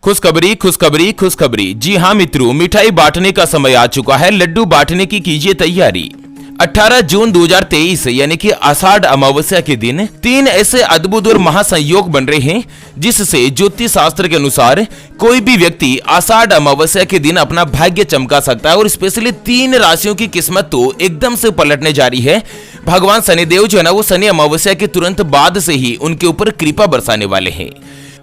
खुशखबरी खुशखबरी खुशखबरी। जी हाँ मित्रों, मिठाई बांटने का समय आ चुका है। लड्डू बांटने की कीजिए तैयारी। 18 जून 2023 यानी कि आषाढ़ अमावस्या के दिन 3 ऐसे अद्भुत और महासंयोग बन रहे हैं जिससे ज्योतिष शास्त्र के अनुसार कोई भी व्यक्ति आषाढ़ अमावस्या के दिन अपना भाग्य चमका सकता है। और स्पेशली 3 राशियों की किस्मत तो एकदम से पलटने जा रही है। भगवान शनिदेव जो है ना, वो शनि अमावस्या के तुरंत बाद से ही उनके ऊपर कृपा बरसाने वाले हैं।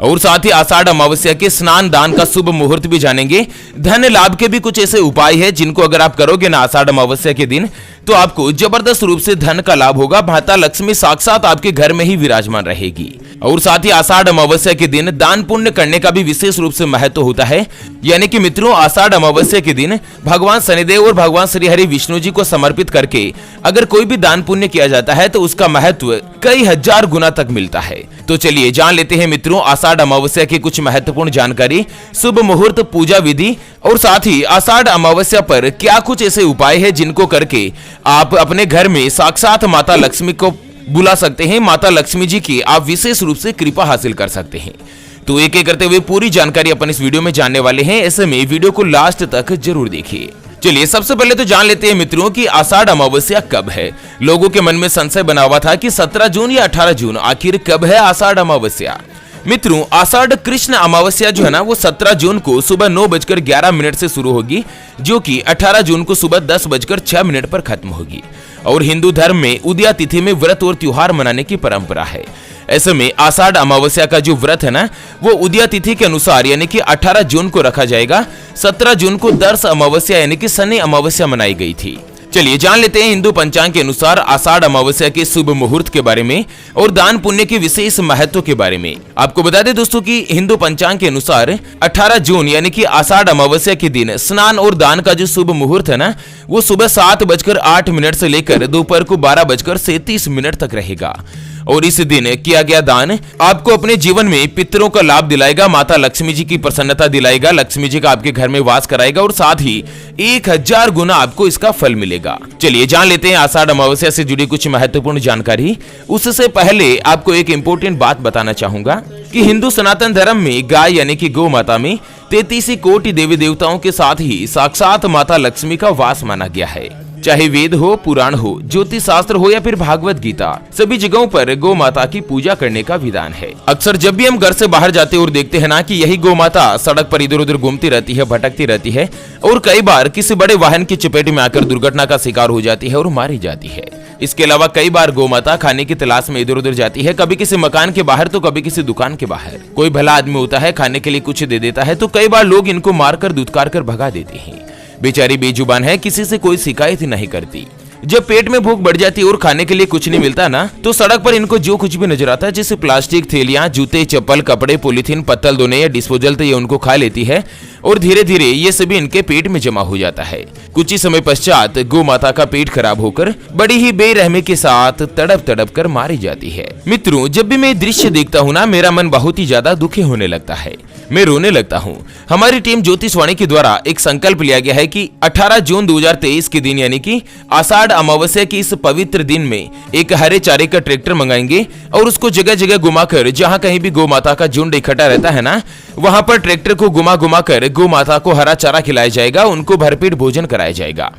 और साथ ही आषाढ़ अमावस्या के स्नान दान का शुभ मुहूर्त भी जानेंगे। धन लाभ के भी कुछ ऐसे उपाय हैं जिनको अगर आप करोगे ना आषाढ़ अमावस्या के दिन, तो आपको जबरदस्त रूप से धन का लाभ होगा। माता लक्ष्मी साक्षात आपके घर में ही विराजमान रहेगी। और साथ ही आषाढ़ अमावस्या के दिन दान पुण्य करने का भी विशेष रूप से महत्व होता है। यानी कि मित्रों, आषाढ़ अमावस्या के दिन भगवान शनिदेव और भगवान श्री हरि विष्णु जी को समर्पित करके अगर कोई भी दान पुण्य किया जाता है तो उसका महत्व कई हजार गुना तक मिलता है। तो चलिए जान लेते हैं मित्रों आषाढ़ अमावस्या की कुछ महत्वपूर्ण जानकारी, शुभ मुहूर्त, पूजा विधि और साथ ही आषाढ़ अमावस्या पर क्या कुछ ऐसे उपाय है जिनको करके आप अपने घर में साक्षात माता लक्ष्मी को बुला सकते हैं। माता लक्ष्मी जी की आप विशेष रूप से कृपा हासिल कर सकते हैं। तो एक एक करते हुए पूरी जानकारी अपन इस वीडियो में जानने वाले हैं। ऐसे में वीडियो को लास्ट तक जरूर देखिए। चलिए सबसे पहले तो जान लेते हैं मित्रों कि आषाढ़ अमावस्या कब है। लोगों के मन में संशय बना हुआ था कि 17 जून या 18 जून, आखिर कब है आषाढ़ अमावस्या। मित्रों, आषाढ़ कृष्ण अमावस्या जो है ना, वो 17 जून को सुबह 9:11 से शुरू होगी, जो कि 18 जून को सुबह 10:06 पर खत्म होगी। और हिंदू धर्म में उदया तिथि में व्रत और त्योहार मनाने की परंपरा है। ऐसे में आषाढ़ अमावस्या का जो व्रत है ना, वो उदया तिथि के अनुसार यानी कि 18 जून को रखा जाएगा। 17 जून को दर्श अमावस्या यानी कि शनि अमावस्या मनाई गई थी। चलिए जान लेते हैं हिंदू पंचांग के अनुसार आषाढ़ अमावस्या के शुभ मुहूर्त के बारे में और दान पुण्य के विशेष महत्व के बारे में। आपको बता दें दोस्तों कि हिंदू पंचांग के अनुसार 18 जून यानी कि आषाढ़ अमावस्या के दिन स्नान और दान का जो शुभ मुहूर्त है ना, वो सुबह 7:08 से लेकर दोपहर को 12:37 तक रहेगा। और इस दिन किया गया दान आपको अपने जीवन में पितरों का लाभ दिलाएगा, माता लक्ष्मी जी की प्रसन्नता दिलाएगा, लक्ष्मी जी का आपके घर में वास कराएगा और साथ ही 1000 गुना आपको इसका फल मिलेगा। चलिए जान लेते हैं आषाढ़ अमावस्या से जुड़ी कुछ महत्वपूर्ण जानकारी। उससे पहले आपको एक इम्पोर्टेंट बात बताना चाहूंगा कि हिंदू सनातन धर्म में गाय यानी कि गौ माता में 33 कोटि देवी देवताओं के साथ ही साक्षात माता लक्ष्मी का वास माना गया है। चाहे वेद हो, पुराण हो, ज्योतिष शास्त्र हो या फिर भागवत गीता, सभी जगहों पर गौ माता की पूजा करने का विधान है। अक्सर जब भी हम घर से बाहर जाते और देखते हैं ना कि यही गौ माता सड़क पर इधर उधर घूमती रहती है, भटकती रहती है और कई बार किसी बड़े वाहन की चपेट में आकर दुर्घटना का शिकार हो जाती है और मारी जाती है। इसके अलावा कई बार गौ माता खाने की तलाश में इधर उधर जाती है, कभी किसी मकान के बाहर तो कभी किसी दुकान के बाहर। कोई भला आदमी होता है, खाने के लिए कुछ दे देता है तो कई बार लोग इनको मारकर दुत्कार कर भगा देते हैं। बेचारी बेजुबान है, किसी से कोई शिकायत नहीं करती। जब पेट में भूख बढ़ जाती है और खाने के लिए कुछ नहीं मिलता ना, तो सड़क पर इनको जो कुछ भी नजर आता है, जैसे प्लास्टिक थैलियां, जूते, चप्पल, कपड़े, पॉलीथीन, पत्तल धोने या डिस्पोजल, तो ये उनको खा लेती है और धीरे धीरे ये सभी इनके पेट में जमा हो जाता है। कुछ ही समय पश्चात गौ माता का पेट खराब होकर बड़ी ही बेरहमी के साथ तड़प तड़प कर मारी जाती है। मित्रों, जब भी मैं दृश्य देखता हूँ ना, मेरा मन बहुत ही ज्यादा दुखी होने लगता है, मैं रोने लगता हूँ। हमारी टीम ज्योतिषवाणी के द्वारा एक संकल्प लिया गया है कि 18 जून 2023 के दिन यानी कि आषाढ़ अमावस्या के इस पवित्र दिन में एक हरे चारे का ट्रैक्टर मंगाएंगे और उसको जगह जगह घुमाकर, जहाँ कहीं भी गौ माता का झुंड इकट्ठा रहता है ना, वहां पर ट्रैक्टर को घुमा घुमा कर गौ माता को हरा चारा खिलाया जाएगा, उनको भरपेट भोजन कराया जाएगा।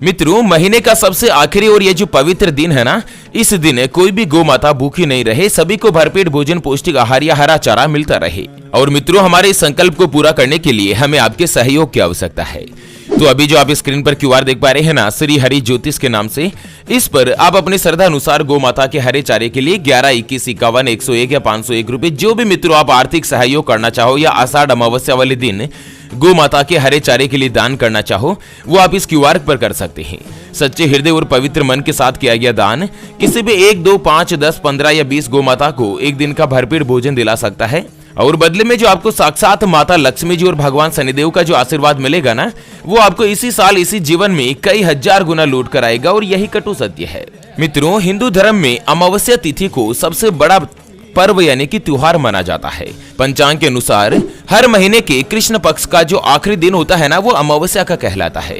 मित्रों, महीने का सबसे आखिरी और ये जो पवित्र दिन है ना, इस दिन कोई भी गौ माता भूखी नहीं रहे, सभी को भरपेट भोजन, पौष्टिक आहार या हरा चारा मिलता रहे। और मित्रों, हमारे इस संकल्प को पूरा करने के लिए हमें आपके सहयोग की आवश्यकता है। तो अभी जो आप स्क्रीन पर QR देख पा रहे हैं ना, श्री हरि ज्योतिष के नाम से, इस पर आप अपनी श्रद्धा अनुसार गौ माता के हरे चारे के लिए 11, 21, 51, 101 या 501 रुपए, जो भी मित्रों आप आर्थिक सहयोग करना चाहो या आषाढ़ अमावस्या वाले दिन गौ माता के हरे चारे के लिए दान करना चाहो, वो आप इस QR पर कर सकते हैं। सच्चे हृदय और पवित्र मन के साथ किया गया दान किसी भी 1, 2, 5, 10, 15 या 20 गौ माता को एक दिन का भरपेट भोजन दिला सकता है। और बदले में जो आपको साक्षात माता लक्ष्मी जी और भगवान शनिदेव का जो आशीर्वाद मिलेगा ना, वो आपको इसी साल इसी जीवन में कई हजार गुना लौट कर आएगा। और यही कटु सत्य है। मित्रों, हिंदू धर्म में अमावस्या तिथि को सबसे बड़ा पर्व यानी कि त्योहार माना जाता है। पंचांग के अनुसार हर महीने के कृष्ण पक्ष का जो आखिरी दिन होता है ना, वो अमावस्या का कहलाता है।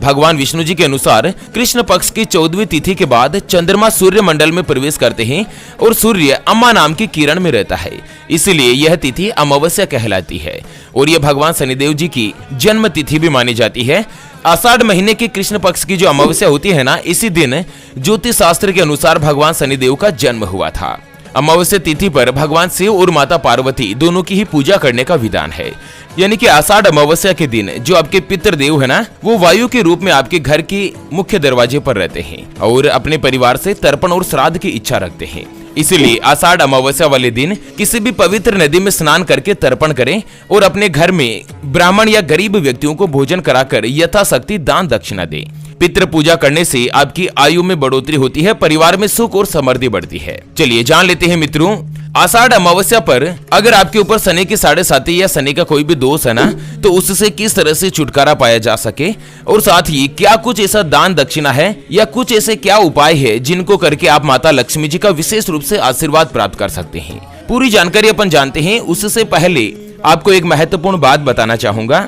भगवान विष्णु जी के अनुसार कृष्ण पक्ष की 14वीं तिथि के बाद चंद्रमा सूर्य मंडल में प्रवेश करते हैं और सूर्य अम्मा नाम की किरण में रहता है, इसलिए यह तिथि अमावस्या कहलाती है। और यह भगवान शनिदेव जी की जन्म तिथि भी मानी जाती है। आषाढ़ महीने के कृष्ण पक्ष की जो अमावस्या होती है ना, इसी दिन ज्योतिष शास्त्र के अनुसार भगवान शनिदेव का जन्म हुआ था। अमावस्या तिथि पर भगवान शिव और माता पार्वती दोनों की ही पूजा करने का विधान है। यानी कि आषाढ़ अमावस्या के दिन जो आपके पितृदेव है ना, वो वायु के रूप में आपके घर की मुख्य दरवाजे पर रहते हैं और अपने परिवार से तर्पण और श्राद्ध की इच्छा रखते हैं। इसीलिए आषाढ़ अमावस्या वाले दिन किसी भी पवित्र नदी में स्नान करके तर्पण करें और अपने घर में ब्राह्मण या गरीब व्यक्तियों को भोजन कराकर यथाशक्ति दान दक्षिणा दें। पितृ पूजा करने से आपकी आयु में बढ़ोतरी होती है, परिवार में सुख और समृद्धि बढ़ती है। चलिए जान लेते हैं मित्रों, आषाढ़ अमावस्या पर अगर आपके ऊपर शनि की 7.5 या शनि का कोई भी दोष है ना, तो उससे किस तरह से छुटकारा पाया जा सके और साथ ही क्या कुछ ऐसा दान दक्षिणा है या कुछ ऐसे क्या उपाय है जिनको करके आप माता लक्ष्मी जी का विशेष रूप से आशीर्वाद प्राप्त कर सकते हैं। पूरी जानकारी अपन जानते हैं। उससे पहले आपको एक महत्वपूर्ण बात बताना चाहूंगा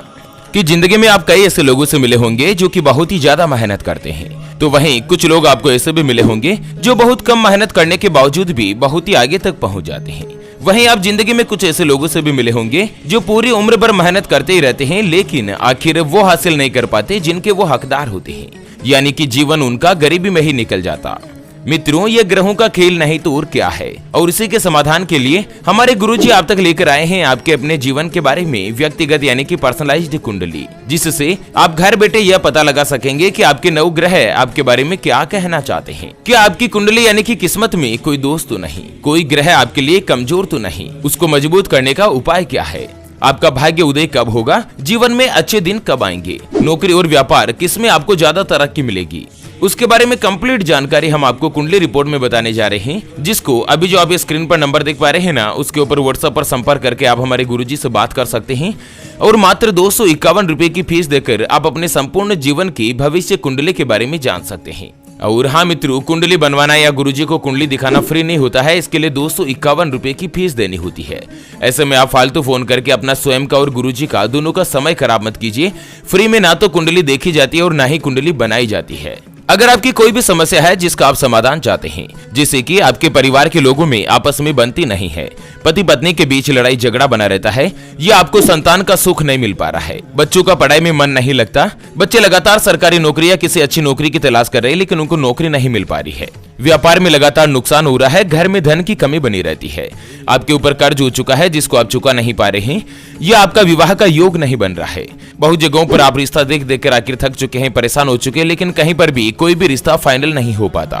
कि जिंदगी में आप कई ऐसे लोगों से मिले होंगे जो कि बहुत ही ज्यादा मेहनत करते हैं, तो वहीं कुछ लोग आपको ऐसे भी मिले होंगे जो बहुत कम मेहनत करने के बावजूद भी बहुत ही आगे तक पहुंच जाते हैं। वहीं आप जिंदगी में कुछ ऐसे लोगों से भी मिले होंगे जो पूरी उम्र भर मेहनत करते ही रहते हैं, लेकिन आखिर वो हासिल नहीं कर पाते जिनके वो हकदार होते हैं, यानी कि जीवन उनका गरीबी में ही निकल जाता। मित्रों, ये ग्रहों का खेल नहीं तो और क्या है, और इसी के समाधान के लिए हमारे गुरुजी आप तक लेकर आए हैं आपके अपने जीवन के बारे में व्यक्तिगत यानी कि पर्सनलाइज्ड कुंडली, जिससे आप घर बैठे यह पता लगा सकेंगे कि आपके नव ग्रह आपके बारे में क्या कहना चाहते हैं। क्या आपकी कुंडली यानी कि किस्मत में कोई दोष तो नहीं, कोई ग्रह आपके लिए कमजोर तो नहीं, उसको मजबूत करने का उपाय क्या है, आपका भाग्य उदय कब होगा, जीवन में अच्छे दिन कब आएंगे, नौकरी और व्यापार किसमें आपको ज्यादा तरक्की मिलेगी, उसके बारे में कंप्लीट जानकारी हम आपको कुंडली रिपोर्ट में बताने जा रहे हैं, जिसको अभी जो आप स्क्रीन पर नंबर देख पा रहे हैं ना, उसके ऊपर व्हाट्सएप पर संपर्क करके आप हमारे गुरुजी से बात कर सकते हैं और मात्र 251 रुपए की फीस देकर आप अपने संपूर्ण जीवन की भविष्य कुंडली के बारे में जान सकते हैं। और हाँ मित्रों, कुंडली बनवाना या गुरुजी को कुंडली दिखाना फ्री नहीं होता है, इसके लिए 251 रुपए की फीस देनी होती है। ऐसे में आप फालतू फोन करके अपना स्वयं का और गुरुजी का दोनों का समय खराब मत कीजिए। फ्री में ना तो कुंडली देखी जाती है और ना ही कुंडली बनाई जाती है। अगर आपकी कोई भी समस्या है जिसका आप समाधान चाहते हैं, जिससे कि आपके परिवार के लोगों में आपस में बनती नहीं है, पति पत्नी के बीच लड़ाई झगड़ा बना रहता है, या आपको संतान का सुख नहीं मिल पा रहा है, बच्चों का पढ़ाई में मन नहीं लगता, बच्चे लगातार सरकारी नौकरी या किसी अच्छी नौकरी की तलाश कर रहे हैं लेकिन उनको नौकरी नहीं मिल पा रही है, व्यापार में लगातार नुकसान हो रहा है, घर में धन की कमी बनी रहती है, आपके ऊपर कर्ज हो चुका है जिसको आप चुका नहीं पा रहे हैं, या आपका विवाह का योग नहीं बन रहा है, बहुत जगहों पर आप रिश्ता देख देख कर आखिर थक चुके हैं, परेशान हो चुके हैं, लेकिन कहीं पर भी कोई भी रिश्ता फाइनल नहीं हो पाता।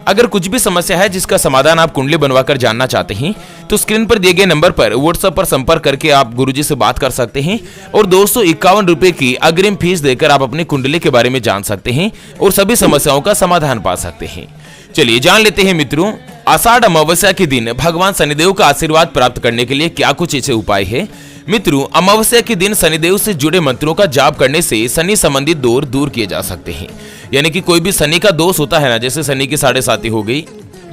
अगर कुछ भी समस्या है जिसका समाधान आप कुंडली बनवाकर जानना चाहते हैं, तो स्क्रीन पर दिए गए नंबर पर व्हाट्सएप पर संपर्क करके आप गुरुजी से बात कर सकते हैं और 251 रुपए की अग्रिम फीस देकर आप अपनी कुंडली के बारे में जान सकते हैं और सभी समस्याओं का समाधान पा सकते हैं। चलिए जान लेते हैं मित्रों, आषाढ़ अमावस्या के दिन भगवान शनिदेव का आशीर्वाद प्राप्त करने के लिए क्या कुछ ऐसे उपाय है। मित्रों, अमावस्या के दिन शनिदेव से जुड़े मंत्रों का जाप करने से शनि संबंधित दोष दूर किए जा सकते हैं। यानी कि कोई भी शनि का दोष होता है ना, जैसे शनि की 7.5 हो गई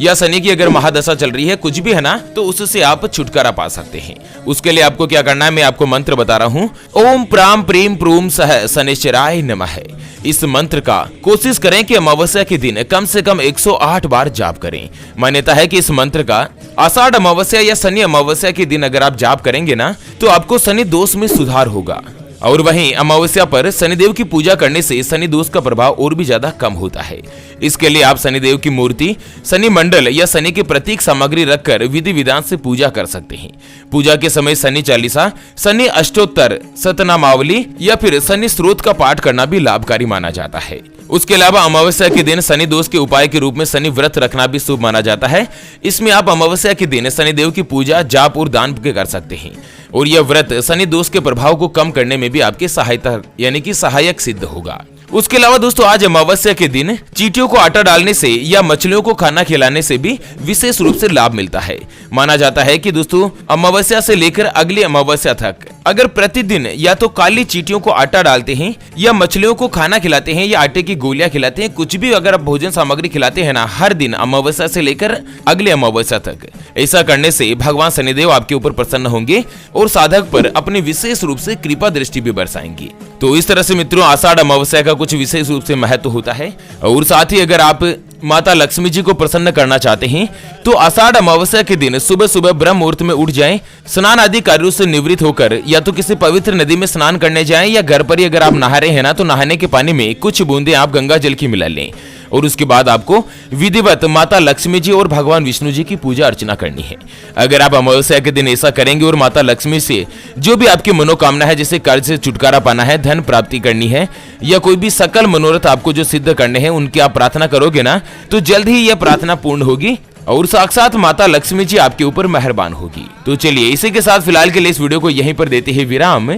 या शनि की अगर महादशा चल रही है, कुछ भी है ना, तो उससे आप छुटकारा पा सकते हैं। उसके लिए आपको क्या करना है, मैं आपको मंत्र बता रहा हूँ। ओम प्राम प्रीम प्रूम सह शनिश्चराय नमः। इस मंत्र का कोशिश करें कि अमावस्या के दिन कम से कम 108 बार जाप करें। मान्यता है कि इस मंत्र का आषाढ़ अमावस्या या शनि अमावस्या के दिन अगर आप जाप करेंगे ना, तो आपको शनि दोष में सुधार होगा। और वहीं अमावस्या पर शनिदेव की पूजा करने से शनि दोष का प्रभाव और भी ज्यादा कम होता है। इसके लिए आप शनिदेव की मूर्ति, शनि मंडल या शनि की प्रतीक सामग्री रखकर विधि विधान से पूजा कर सकते हैं। पूजा के समय शनि चालीसा, शनि अष्टोत्तर शतनामावली या फिर शनि स्रोत का पाठ करना भी लाभकारी माना जाता है। उसके अलावा अमावस्या के दिन शनि दोष के उपाय के रूप में शनि व्रत रखना भी शुभ माना जाता है। इसमें आप अमावस्या के दिन शनिदेव की पूजा, जाप और दान कर सकते हैं और यह व्रत शनि दोष के प्रभाव को कम करने में भी आपके सहायता यानी कि सहायक सिद्ध होगा। उसके अलावा दोस्तों आज अमावस्या के दिन चींटियों को आटा डालने से या मछलियों को खाना खिलाने से भी विशेष रूप से लाभ मिलता है। माना जाता है कि दोस्तों अमावस्या से लेकर अगली अमावस्या तक अगर प्रतिदिन या तो काली चींटियों को आटा डालते हैं या मछलियों को खाना खिलाते हैं या आटे की गोलियां खिलाते हैं, कुछ भी अगर आप भोजन सामग्री खिलाते हैं ना हर दिन अमावस्या से लेकर अगले अमावस्या तक, ऐसा करने से भगवान शनिदेव आपके ऊपर प्रसन्न होंगे और साधक पर अपनी विशेष रूप से कृपा दृष्टि भी बरसाएंगे। तो इस तरह से मित्रों आषाढ़ अमावस्या का कुछ विशेष रूप से महत्व होता है। और साथ ही अगर आप माता लक्ष्मी जी को प्रसन्न करना चाहते हैं तो आषाढ़ अमावस्या के दिन सुबह सुबह ब्रह्म मुहूर्त में उठ जाएं, स्नान आदि कार्यों से निवृत्त होकर या तो किसी पवित्र नदी में स्नान करने जाएं या घर पर ही अगर आप नहा रहे हैं ना तो नहाने के पानी में कुछ बूंदे आप गंगा जल की मिला लें और उसके बाद आपको विधिवत माता लक्ष्मी जी और भगवान विष्णु जी की पूजा अर्चना करनी है। अगर आप अमावस्या के दिन ऐसा करेंगे और माता लक्ष्मी से जो भी आपकी मनोकामना है, जैसे कर्ज से छुटकारा पाना है, धन प्राप्ति करनी है या कोई भी सकल मनोरथ आपको जो सिद्ध करने हैं उनकी आप प्रार्थना करोगे ना तो जल्द ही यह प्रार्थना पूर्ण होगी और साक्षात माता लक्ष्मी जी आपके ऊपर मेहरबान होगी। तो चलिए इसी के साथ फिलहाल के लिए इस वीडियो को यहीं पर देते हैं विराम।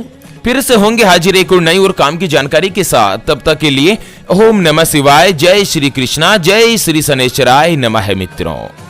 फिर से होंगे हाजिर एक और नई और काम की जानकारी के साथ, तब तक के लिए ओम नमः शिवाय, जय श्री कृष्णा, जय श्री शनैश्चराय नमः मित्रों।